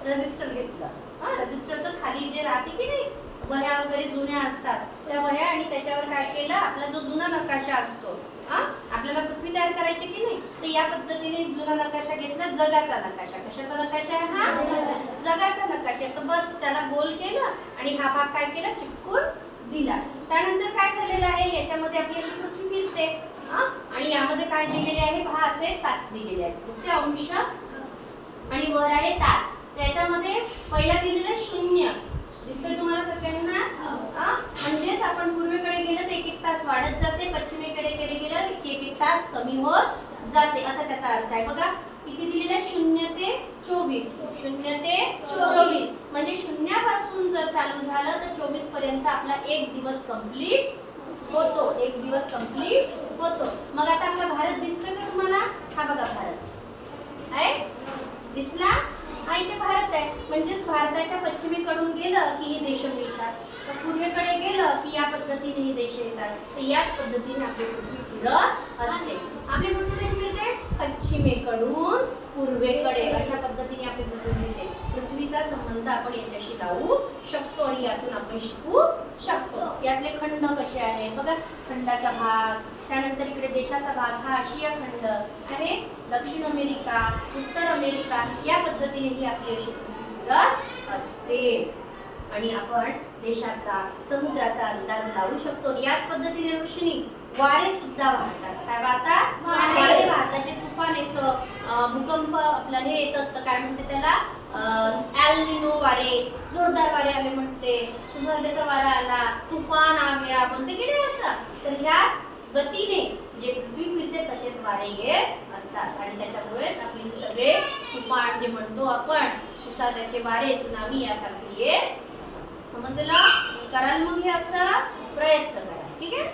Register घेतलं. रजिस्टरचं खाली जे राहते की नाही वह्या वगैरे जुन्या असतात त्या वह्या आणि त्याच्यावर काय केलं आपला जो जुना नकाशा असतो आपल्याला पृथ्वी तयार करायची की नाही तर या पद्धतीने जुना नकाशा घेतला. जगाचा नकाशा. कशाचा नकाशा आहे हा? जगाचा नकाशा. तर बस त्याला गोल केलं आणि हा भाग काय केला चिपकून दिला. त्यानंतर काय झालेलं आहे याच्यामध्ये आपली अशी पृथ्वी फिरते आणि यामध्ये काय दिलेले आहे पहा असे तास दिलेले आहेत. दिसते अंश आणि वर आहे तास. त्याच्यामध्ये पहिला दिलेला 0 दिसतोय तुम्हाला सगळ्यांना. म्हणजेच आपण पूर्वेकडे गेलं तर 1-1 तास वाढत जाते, पश्चिमेकडे गेलं 1-1 तास कमी होत जाते असा त्याचा अर्थ आहे. बघा किती दिलेलं आहे 0 ते 24. 0 ते 24 म्हणजे 0 पासून जर चालू झालं तर 24 पर्यंत आपला 1 दिवस कंप्लीट होतो. 1 दिवस कंप्लीट होतो. मग आता आपला भारत दिसतोय का तुम्हाला? हा बघा भारत आहे. दिसला? हा इथे भारत आहे. म्हणजेच भारताच्या पश्चिमेकडून गेलं की हे देश मिळतात, तर पूर्वेकडे गेलं की या पद्धतीने हे देश येतात. तर याच पद्धतीने आपली पृथ्वी फिरत असते. आपली पृथ्वी कशी फिरते? पश्चिमेकडून पूर्वेकडे अशा पद्धतीने आपली पृथ्वी फिरते. पृथ्वीचा संबंध आपण याच्याशी लावू शकतो आणि यातून आपण शिकू शकतो. यातले खंड कसे आहेत बघा. खंडाचा भाग, त्यानंतर इकडे देशाचा भाग हा आशिया खंड आहे. दक्षिण अमेरिका, उत्तर अमेरिका या पद्धतीने ही आपली अशी पृथ्वी फिरत असते आणि आपण देशाचा समुद्राचा अंदाज लावू शकतो. याच पद्धतीने रोशनी वारे सुद्धा वाहतात. काय वाहतात? वारे वाहतात. जे तुफान येतं, भूकंप आपलं हे येत असतं काय म्हणते त्याला एल निनो वारे, जोरदार वारे आले म्हणते, सुसह्यतेचा वारा आला, तुफान आ गया म्हणते की नाही असं. तर ह्याच गतीने जे पृथ्वी फिरते तसेच वारे येत असतात आणि त्याच्यामुळेच आपले सगळे तुफान जे म्हणतो आपण सुसाट्याचे वारे, सुनामी यासारखे येत. समजलं? कराल मग हे असं प्रयत्न करा. ठीक आहे.